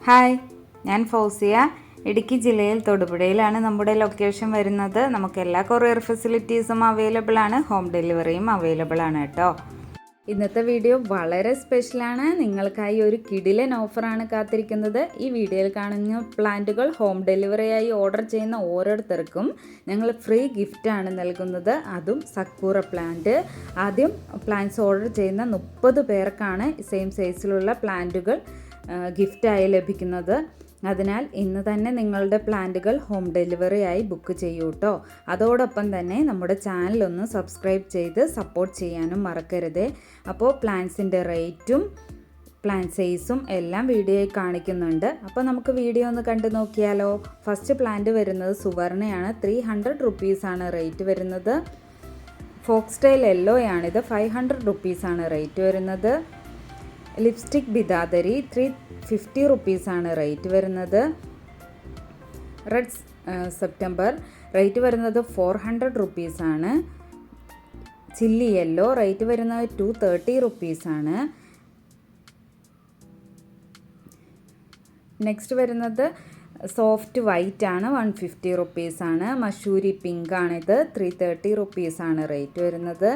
Hi, ഞാൻ ഫൗസിയ. ഇടുക്കി ജില്ലയിൽ തൊടുപുഴയിലാണ് നമ്മുടെ ലൊക്കേഷൻ വരുന്നത്. നമുക്ക് എല്ലാ കൊറിയർ ഫെസിലിറ്റീസും അവൈലബിൾ ആണ്. ഹോം ഡെലിവറിയും അവൈലബിൾ ആണ് കേട്ടോ. ഇന്നത്തെ വീഡിയോ വളരെ സ്പെഷ്യലാണ്. നിങ്ങൾക്കായി ഒരു കിടിലൻ ഓഫറാണ് കാത്തിരിക്കുന്നത്. ഈ വീഡിയോയിൽ കാണുന്ന പ്ലാന്റുകൾ ഹോം ഡെലിവറിയായി ഓർഡർ ചെയ്യുന്ന ഓരോരുത്തർക്കും ഞങ്ങൾ ഫ്രീ ഗിഫ്റ്റാണ് നൽകുന്നത്. അതും സക്കൂറ പ്ലാന്റ്. ആദ്യം പ്ലാന്റ്സ് ഓർഡർ ചെയ്യുന്ന 30 പേർക്കാണ് സെയിം സൈസിലുള്ള പ്ലാന്റുകൾ ഗിഫ്റ്റായി ലഭിക്കുന്നത്. അതിനാൽ ഇന്ന് തന്നെ നിങ്ങളുടെ പ്ലാന്റുകൾ ഹോം ഡെലിവറിയായി ബുക്ക് ചെയ്യൂ കേട്ടോ. അതോടൊപ്പം തന്നെ നമ്മുടെ ചാനലൊന്ന് സബ്സ്ക്രൈബ് ചെയ്ത് സപ്പോർട്ട് ചെയ്യാനും മറക്കരുതേ. അപ്പോൾ പ്ലാന്റ്സിൻ്റെ റേറ്റും പ്ലാന്റ് സൈസും എല്ലാം വീഡിയോയിൽ കാണിക്കുന്നുണ്ട്. അപ്പോൾ നമുക്ക് വീഡിയോ ഒന്ന് കണ്ടു നോക്കിയാലോ. ഫസ്റ്റ് പ്ലാന്റ് വരുന്നത് സുവർണയാണ്. 300 റുപ്പീസാണ് റേറ്റ് വരുന്നത്. ഫോക്സ്റ്റൈൽ യെല്ലോയാണിത്. 500 റുപ്പീസാണ് റേറ്റ് വരുന്നത്. ലിപ്സ്റ്റിക് ബിദാദരി 350 റുപ്പീസാണ് റേറ്റ് വരുന്നത്. റെഡ് സെപ്റ്റംബർ റേറ്റ് വരുന്നത് 400 റുപ്പീസാണ്. ചില്ലി യെല്ലോ റേറ്റ് വരുന്നത് 230 റുപ്പീസാണ്. നെക്സ്റ്റ് വരുന്നത് സോഫ്റ്റ് വൈറ്റ് ആണ്. 150 റുപ്പീസാണ്. മഷൂരി പിങ്ക് ആണിത്. 330 റുപ്പീസാണ് റേറ്റ് വരുന്നത്.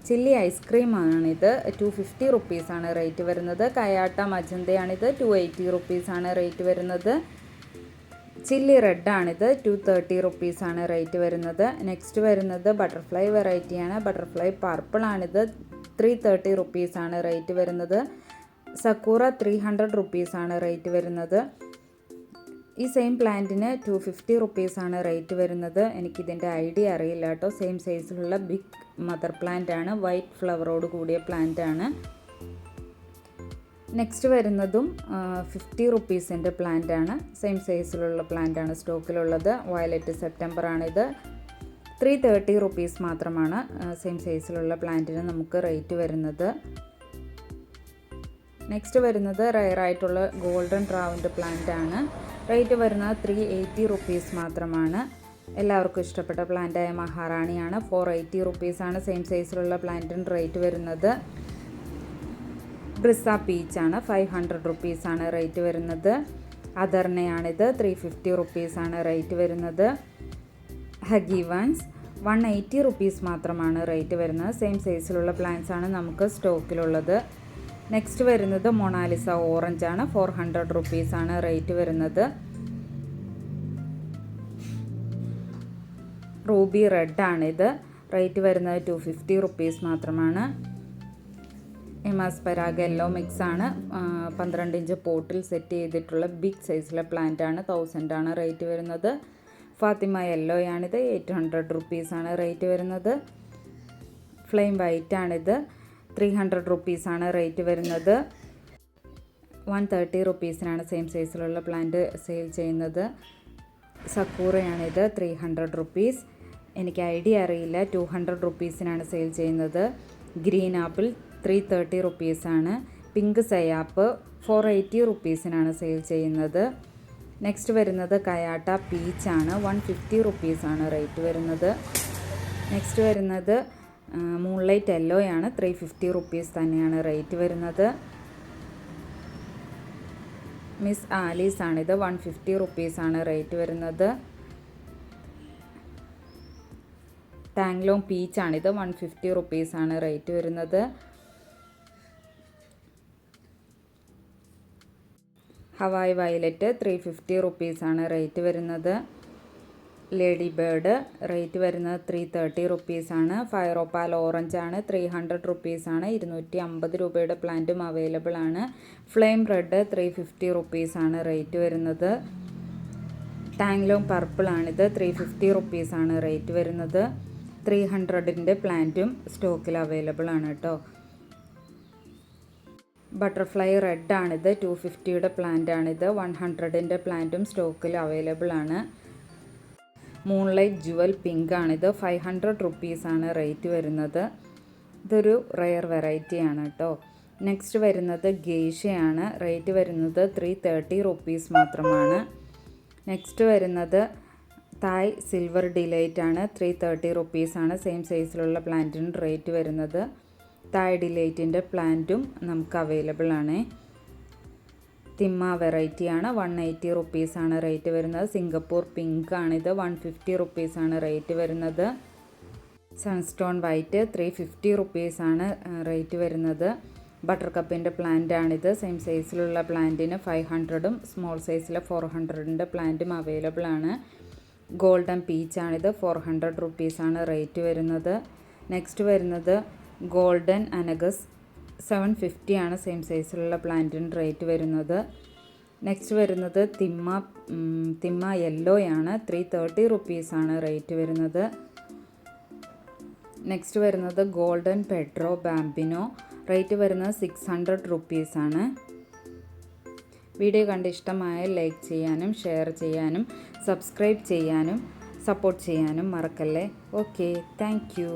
ചില്ലി ഐസ്ക്രീം ആണിത്. 250 റുപ്പീസാണ് റേറ്റ് വരുന്നത്. കയാട്ട മജന്തയാണിത്. 280 റുപ്പീസാണ് റേറ്റ് വരുന്നത്. ചില്ലി റെഡ് ആണിത്. 230 റുപ്പീസാണ് റേറ്റ് വരുന്നത്. നെക്സ്റ്റ് വരുന്നത് ബട്ടർഫ്ലൈ വെറൈറ്റിയാണ്. ബട്ടർഫ്ലൈ പർപ്പിൾ ആണിത്. 330 റുപ്പീസാണ് റേറ്റ് വരുന്നത്. സക്കൂറ 300 റുപ്പീസാണ് റേറ്റ് വരുന്നത്. ഈ സെയിം പ്ലാന്റിന് 250 റുപ്പീസാണ് റേറ്റ് വരുന്നത്. എനിക്കിതിൻ്റെ ഐഡിയ അറിയില്ല കേട്ടോ. സെയിം സൈസിലുള്ള ബിഗ് മദർ പ്ലാന്റ് ആണ്. വൈറ്റ് ഫ്ലവറോട് കൂടിയ പ്ലാന്റ് ആണ്. നെക്സ്റ്റ് വരുന്നതും 50 റുപ്പീസിൻ്റെ പ്ലാന്റ് ആണ്. സെയിം സൈസിലുള്ള പ്ലാന്റ് ആണ് സ്റ്റോക്കിലുള്ളത്. വയലറ്റ് സെപ്റ്റംബർ ആണിത്. 330 റുപ്പീസ് മാത്രമാണ് സെയിം സൈസിലുള്ള പ്ലാന്റിന് നമുക്ക് റേറ്റ് വരുന്നത്. നെക്സ്റ്റ് വരുന്നത് റയറായിട്ടുള്ള ഗോൾഡൻ ട്രാവിൻ്റെ പ്ലാന്റ് ആണ്. റേറ്റ് വരുന്നത് 380 റുപ്പീസ് മാത്രമാണ്. എല്ലാവർക്കും ഇഷ്ടപ്പെട്ട പ്ലാന്റായ മഹാറാണിയാണ്. 480 റുപ്പീസാണ് സെയിം സൈസിലുള്ള പ്ലാന്റിന് റേറ്റ് വരുന്നത്. ബ്രിസ പീച്ചാണ്. 500 റുപ്പീസാണ് റേറ്റ് വരുന്നത്. അദർണയാണിത്. 350 റുപ്പീസാണ് റേറ്റ് വരുന്നത്. ഹഗീവാൻസ് 180 റുപ്പീസ് മാത്രമാണ് റേറ്റ് വരുന്നത്. സെയിം സൈസിലുള്ള പ്ലാന്റ്സ് ആണ് നമുക്ക് സ്റ്റോക്കിലുള്ളത്. നെക്സ്റ്റ് വരുന്നത് മൊണാലിസ ഓറഞ്ച് ആണ്. 400 റുപ്പീസാണ് റേറ്റ് വരുന്നത്. റൂബി റെഡ് ആണിത്. റേറ്റ് വരുന്നത് 250 റുപ്പീസ് മാത്രമാണ്. എമാസ്പെരാഗ യെല്ലോ മിക്സ് ആണ്. 12 ഇഞ്ച് പോട്ടിൽ സെറ്റ് ചെയ്തിട്ടുള്ള ബിഗ് സൈസിലെ പ്ലാന്റ് ആണ്. 1000 ആണ് റേറ്റ് വരുന്നത്. ഫാത്തിമ യെല്ലോയാണിത്. 800 റുപ്പീസാണ് റേറ്റ് വരുന്നത്. ഫ്ലെയിം വൈറ്റ് ആണിത്. 300 റുപ്പീസാണ് റേറ്റ് വരുന്നത്. 130 റുപ്പീസിനാണ് സെയിം സൈസിലുള്ള പ്ലാന്റ് സെയിൽ ചെയ്യുന്നത്. സക്കൂറയാണിത്. 300 റുപ്പീസ്. എനിക്ക് ഐഡിയ അറിയില്ല. 200 റുപ്പീസിനാണ് സെയിൽ ചെയ്യുന്നത്. ഗ്രീൻ ആപ്പിൾ 330 റുപ്പീസാണ്. പിങ്ക് സയാപ്പ് 480 റുപ്പീസിനാണ് സെയിൽ ചെയ്യുന്നത്. നെക്സ്റ്റ് വരുന്നത് കയാട്ട പീച്ചാണ്. 150 റുപ്പീസാണ് റേറ്റ് വരുന്നത്. നെക്സ്റ്റ് വരുന്നത് മൂൺലൈറ്റ് യെല്ലോയാണ്. 350 റുപ്പീസ് തന്നെയാണ് റേറ്റ് വരുന്നത്. മിസ് ആലീസ് ആണിത്. 150 റുപ്പീസാണ് റേറ്റ് വരുന്നത്. ടാങ്ലോങ് പീച്ചാണിത്. 150 റുപ്പീസാണ് റേറ്റ് വരുന്നത്. ഹവായ് വയലറ്റ് 350 റുപ്പീസാണ് റേറ്റ് വരുന്നത്. ലേഡി ബേർഡ് റേറ്റ് വരുന്നത് 330 റുപ്പീസാണ്. ഫയറോപ്പാൽ ഓറഞ്ച് ആണ്. 300 റുപ്പീസാണ്. 250 രൂപയുടെ പ്ലാന്റും അവൈലബിൾ ആണ്. ഫ്ലെയിം റെഡ് 350 റുപ്പീസാണ് റേറ്റ് വരുന്നത്. ടാങ്ലോങ് പർപ്പിൾ ആണിത്. 350 റുപ്പീസാണ് റേറ്റ് വരുന്നത്. 300ൻ്റെ പ്ലാന്റും സ്റ്റോക്കിൽ അവൈലബിൾ ആണ് കേട്ടോ. ബട്ടർഫ്ലൈ റെഡ് ആണിത്. 250യുടെ പ്ലാന്റ് ആണിത്. 100ൻ്റെ പ്ലാന്റും സ്റ്റോക്കിൽ അവൈലബിൾ ആണ്. മൂൺലൈറ്റ് ജുവൽ പിങ്ക് ആണിത്. 500 റുപ്പീസാണ് റേറ്റ് വരുന്നത്. ഇതൊരു റെയർ വെറൈറ്റിയാണ് കേട്ടോ. നെക്സ്റ്റ് വരുന്നത് ഗേഷ്യയാണ്. റേറ്റ് വരുന്നത് 330 റുപ്പീസ് മാത്രമാണ്. നെക്സ്റ്റ് വരുന്നത് തായ് സിൽവർ ഡിലൈറ്റ് ആണ്. 330 റുപ്പീസാണ് സെയിം സൈസിലുള്ള പ്ലാന്റിന് റേറ്റ് വരുന്നത്. തായ് ഡിലൈറ്റിൻ്റെ പ്ലാന്റും നമുക്ക് അവൈലബിൾ ആണ്. തിമ്മ വെറൈറ്റിയാണ്. 180 റുപ്പീസാണ് റേറ്റ് വരുന്നത്. സിംഗപ്പൂർ പിങ്ക് ആണിത്. 150 റുപ്പീസാണ് റേറ്റ് വരുന്നത്. സൺസ്റ്റോൺ വൈറ്റ് 350 റുപ്പീസാണ് റേറ്റ് വരുന്നത്. ബട്ടർ കപ്പിൻ്റെ പ്ലാന്റ് ആണിത്. സെയിം സൈസിലുള്ള പ്ലാന്റിന് 500ഉം സ്മോൾ സൈസിലെ 400ൻ്റെ പ്ലാന്റും അവൈലബിൾ ആണ്. ഗോൾഡൻ പീച്ചാണിത്. 400 റുപ്പീസാണ് റേറ്റ് വരുന്നത്. നെക്സ്റ്റ് വരുന്നത് ഗോൾഡൻ അനഗസ് 750 ആണ് സെയിം സൈസിലുള്ള പ്ലാന്റിന് റേറ്റ് വരുന്നത്. നെക്സ്റ്റ് വരുന്നത് തിമ്മ യെല്ലോയാണ്. 330 റുപ്പീസാണ് റേറ്റ് വരുന്നത്. നെക്സ്റ്റ് വരുന്നത് ഗോൾഡൻ പെഡ്രോ ബാമ്പിനോ, റേറ്റ് വരുന്നത് 600 റുപ്പീസാണ്. വീഡിയോ കണ്ട് ഇഷ്ടമായ ലൈക്ക് ചെയ്യാനും ഷെയർ ചെയ്യാനും സബ്സ്ക്രൈബ് ചെയ്യാനും സപ്പോർട്ട് ചെയ്യാനും മറക്കല്ലേ. Okay, thank you.